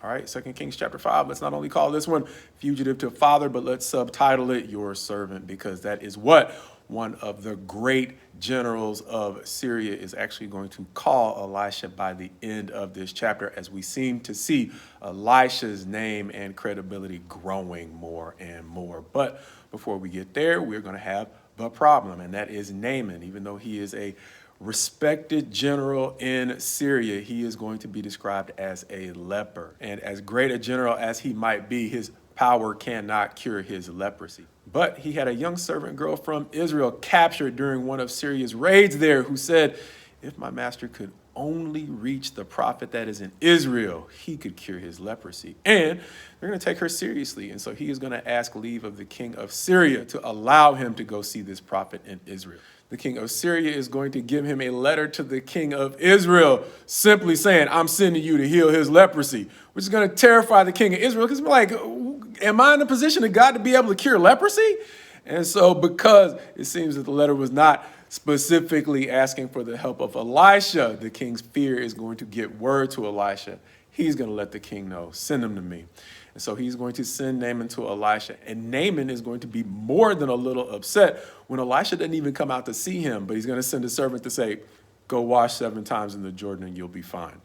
All right, 2 Kings chapter 5. Let's not only call this one fugitive to father, but let's subtitle it your servant, because that is what one of the great generals of Syria is actually going to call Elisha by the end of this chapter, as we seem to see Elisha's name and credibility growing more and more. But before we get there, we're going to have the problem, and that is Naaman. Even though he is a respected general in Syria, he is going to be described as a leper. And as great a general as he might be, his power cannot cure his leprosy. But he had a young servant girl from Israel captured during one of Syria's raids there, who said, if my master could only reach the prophet that is in Israel, he could cure his leprosy. And they're going to take her seriously. And so he is going to ask leave of the king of Syria to allow him to go see this prophet in Israel. The king of Syria is going to give him a letter to the king of Israel, simply saying, I'm sending you to heal his leprosy, which is going to terrify the king of Israel, because he's like, am I in the position of God to be able to cure leprosy? And so because it seems that the letter was not specifically asking for the help of Elisha, the king's fear is going to get word to Elisha. He's going to let the king know, send him to me. And so he's going to send Naaman to Elisha. And Naaman is going to be more than a little upset when Elisha doesn't even come out to see him, but he's going to send a servant to say, go wash 7 times in the Jordan and you'll be fine.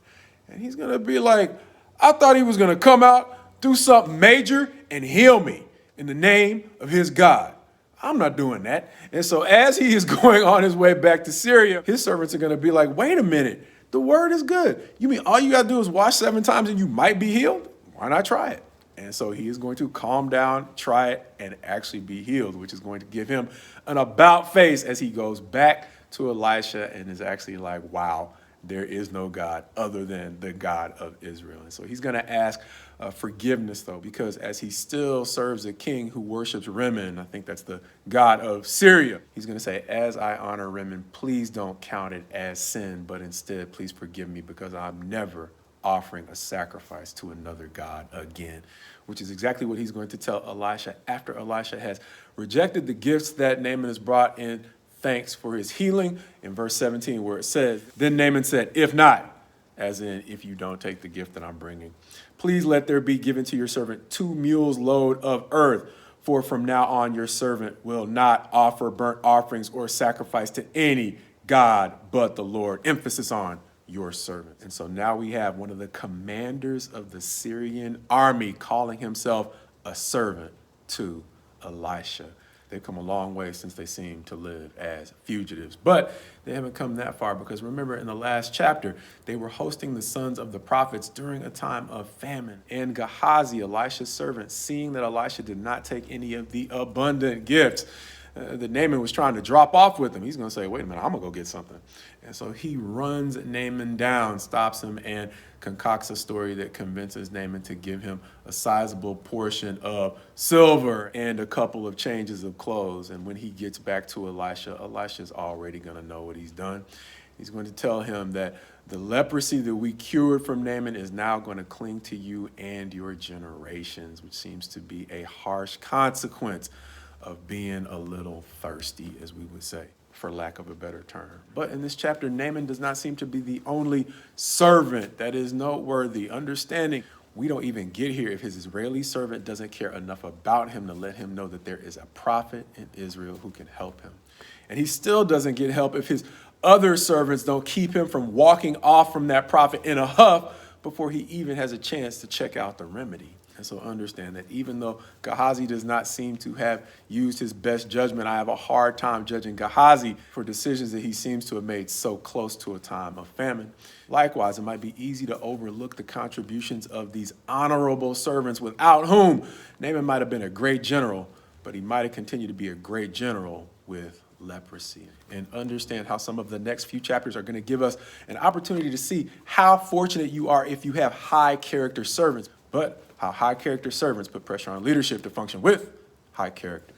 And he's going to be like, I thought he was going to come out, do something major, and heal me in the name of his God. I'm not doing that. And so as he is going on his way back to Syria, his servants are going to be like, wait a minute, the word is good. You mean all you got to do is wash 7 times and you might be healed? Why not try it? And so he is going to calm down, try it, and actually be healed, which is going to give him an about face as he goes back to Elisha and is actually like, wow, there is no God other than the God of Israel. And so he's going to ask forgiveness, though, because as he still serves a king who worships Rimmon, I think that's the God of Syria, he's going to say, as I honor Rimmon, please don't count it as sin, but instead, please forgive me, because I'm never offering a sacrifice to another God again, which is exactly what he's going to tell Elisha after Elisha has rejected the gifts that Naaman has brought in thanks for his healing, in verse 17, where it says, then Naaman said, if not, as in if you don't take the gift that I'm bringing, please let there be given to your servant 2 mules load of earth, for from now on your servant will not offer burnt offerings or sacrifice to any God but the Lord. Emphasis on your servant. And so now we have one of the commanders of the Syrian army calling himself a servant to Elisha. They've come a long way since they seem to live as fugitives, but they haven't come that far, because remember in the last chapter, they were hosting the sons of the prophets during a time of famine. And Gehazi, Elisha's servant, seeing that Elisha did not take any of the abundant gifts that Naaman was trying to drop off with him, he's going to say, wait a minute, I'm going to go get something. And so he runs Naaman down, stops him, and concocts a story that convinces Naaman to give him a sizable portion of silver and a couple of changes of clothes. And when he gets back to Elisha, Elisha's already going to know what he's done. He's going to tell him that the leprosy that we cured from Naaman is now going to cling to you and your generations, which seems to be a harsh consequence of being a little thirsty, as we would say, for lack of a better term. But in this chapter, Naaman does not seem to be the only servant that is noteworthy. Understanding, we don't even get here if his Israeli servant doesn't care enough about him to let him know that there is a prophet in Israel who can help him. And he still doesn't get help if his other servants don't keep him from walking off from that prophet in a huff before he even has a chance to check out the remedy. And so understand that even though Gehazi does not seem to have used his best judgment, I have a hard time judging Gehazi for decisions that he seems to have made so close to a time of famine. Likewise, it might be easy to overlook the contributions of these honorable servants, without whom Naaman might have been a great general, but he might have continued to be a great general with leprosy. And understand how some of the next few chapters are going to give us an opportunity to see how fortunate you are if you have high character servants, but how high character servants put pressure on leadership to function with high character.